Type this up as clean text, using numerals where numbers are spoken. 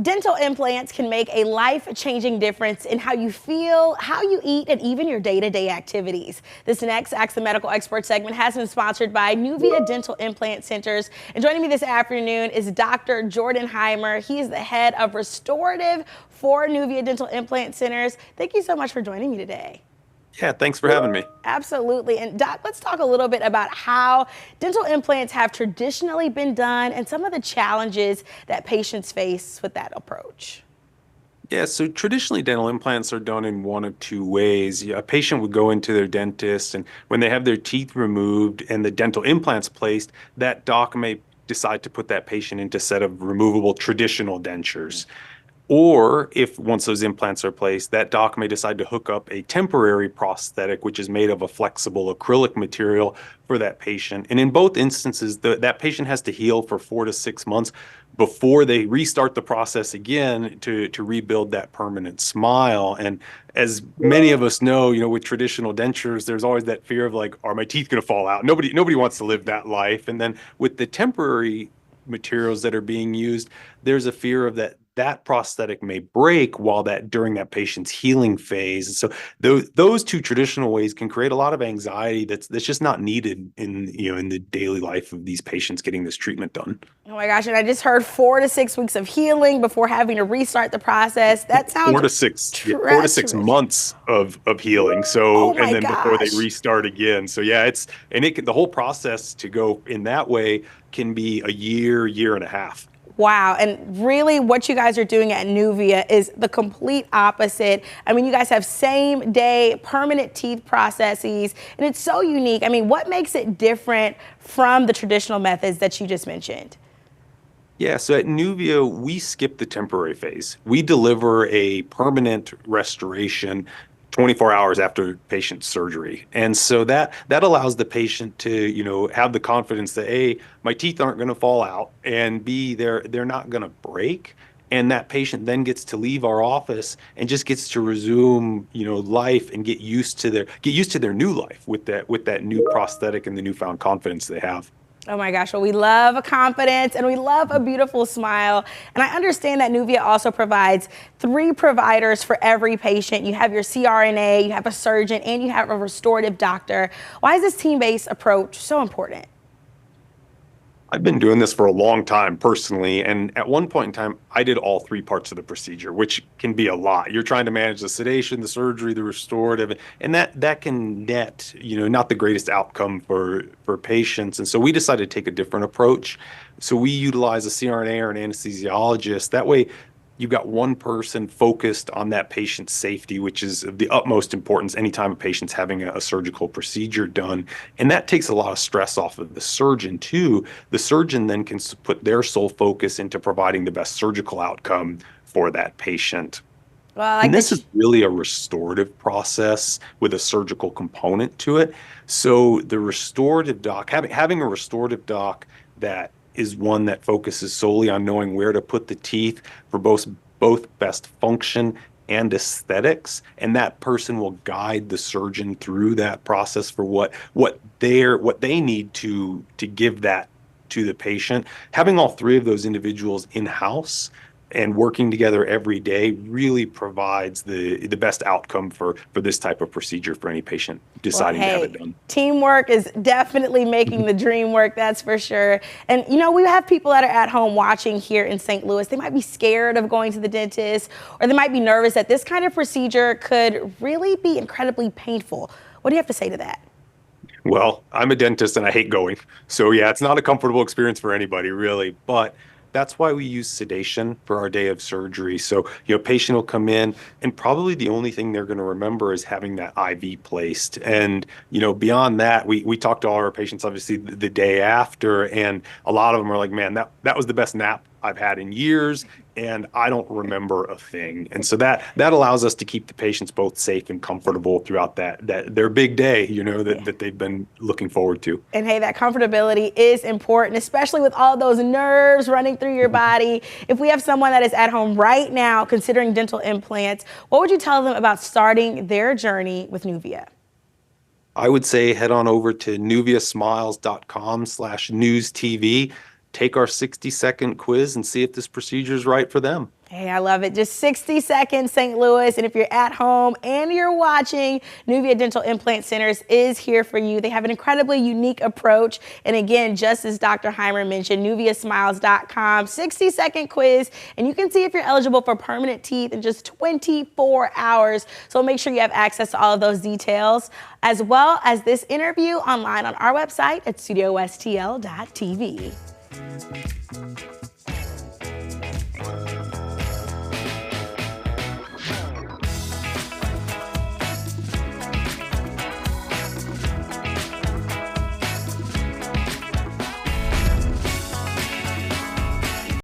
Dental implants can make a life-changing difference in how you feel, how you eat, and even your day-to-day activities. This next Ask the Medical Expert segment has been sponsored by Nuvia Dental Implant Centers. And joining me this afternoon is Dr. Jordan Heimer. He is the head of restorative for Nuvia Dental Implant Centers. Thank you so much for joining me today. Yeah, thanks for having me. Absolutely. And Doc, let's talk a little bit about how dental implants have traditionally been done and some of the challenges that patients face with that approach. Yeah, so traditionally dental implants are done in one of two ways. A patient would go into their dentist, and when they have their teeth removed and the dental implants placed, that doc may decide to put that patient into a set of removable traditional dentures. Or if once those implants are placed, that doc may decide to hook up a temporary prosthetic, which is made of a flexible acrylic material for that patient. And in both instances, that patient has to heal for 4 to 6 months before they restart the process again to rebuild that permanent smile. And as many of us know, with traditional dentures, there's always that fear of like, are my teeth going to fall out? Nobody wants to live that life. And then with the temporary materials that are being used, there's a fear of that prosthetic may break while during that patient's healing phase. And so those two traditional ways can create a lot of anxiety that's just not needed in the daily life of these patients getting this treatment done. Oh my gosh, and I just heard 4 to 6 weeks of healing before having to restart the process. That sounds 4 to 6 months of healing. So, oh my and then before they gosh. restart again. So yeah, the whole process to go in that way can be a year and a half. Wow, and really what you guys are doing at Nuvia is the complete opposite. I mean, you guys have same day permanent teeth processes, and it's so unique. I mean, what makes it different from the traditional methods that you just mentioned? Yeah, so at Nuvia, we skip the temporary phase. We deliver a permanent restoration 24 hours after patient surgery. And so that allows the patient to, have the confidence that A, my teeth aren't going to fall out, and B, they're not going to break. And that patient then gets to leave our office and just gets to resume, life and get used to their new life with that new prosthetic and the newfound confidence they have. Oh my gosh, well, we love a confidence and we love a beautiful smile. And I understand that Nuvia also provides 3 providers for every patient. You have your CRNA, you have a surgeon, and you have a restorative doctor. Why is this team-based approach so important? I've been doing this for a long time personally, and at one point in time, I did all 3 parts of the procedure, which can be a lot. You're trying to manage the sedation, the surgery, the restorative, and that can net, not the greatest outcome for patients. And so we decided to take a different approach. So we utilize a CRNA or an anesthesiologist. That way, you've got one person focused on that patient's safety, which is of the utmost importance anytime a patient's having a surgical procedure done. And that takes a lot of stress off of the surgeon too. The surgeon then can put their sole focus into providing the best surgical outcome for that patient. Well, and this is really a restorative process with a surgical component to it. So the restorative doc, having a restorative doc that is one that focuses solely on knowing where to put the teeth for both best function and aesthetics, and that person will guide the surgeon through that process for what they need to give that to the patient. Having all 3 of those individuals in-house and working together every day really provides the best outcome for this type of procedure for any patient deciding to have it done. Teamwork is definitely making the dream work, that's for sure. And we have people that are at home watching here in St. Louis. They might be scared of going to the dentist, or they might be nervous that this kind of procedure could really be incredibly painful. What do you have to say to that? Well, I'm a dentist and I hate going. So yeah, it's not a comfortable experience for anybody really, but that's why we use sedation for our day of surgery. So, patient will come in and probably the only thing they're going to remember is having that IV placed. And, beyond that, we talk to all our patients, obviously, the day after, and a lot of them are like, man, that was the best nap I've had in years, and I don't remember a thing. And so that allows us to keep the patients both safe and comfortable throughout their big day, that they've been looking forward to. And hey, that comfortability is important, especially with all those nerves running through your body. If we have someone that is at home right now considering dental implants, what would you tell them about starting their journey with Nuvia? I would say head on over to nuviasmiles.com/newstv. Take our 60-second quiz and see if this procedure is right for them. Hey, I love it. Just 60 seconds, St. Louis. And if you're at home and you're watching, Nuvia Dental Implant Centers is here for you. They have an incredibly unique approach. And again, just as Dr. Heimer mentioned, nuviasmiles.com, 60-second quiz, and you can see if you're eligible for permanent teeth in just 24 hours. So make sure you have access to all of those details, as well as this interview online on our website at studiowestl.tv.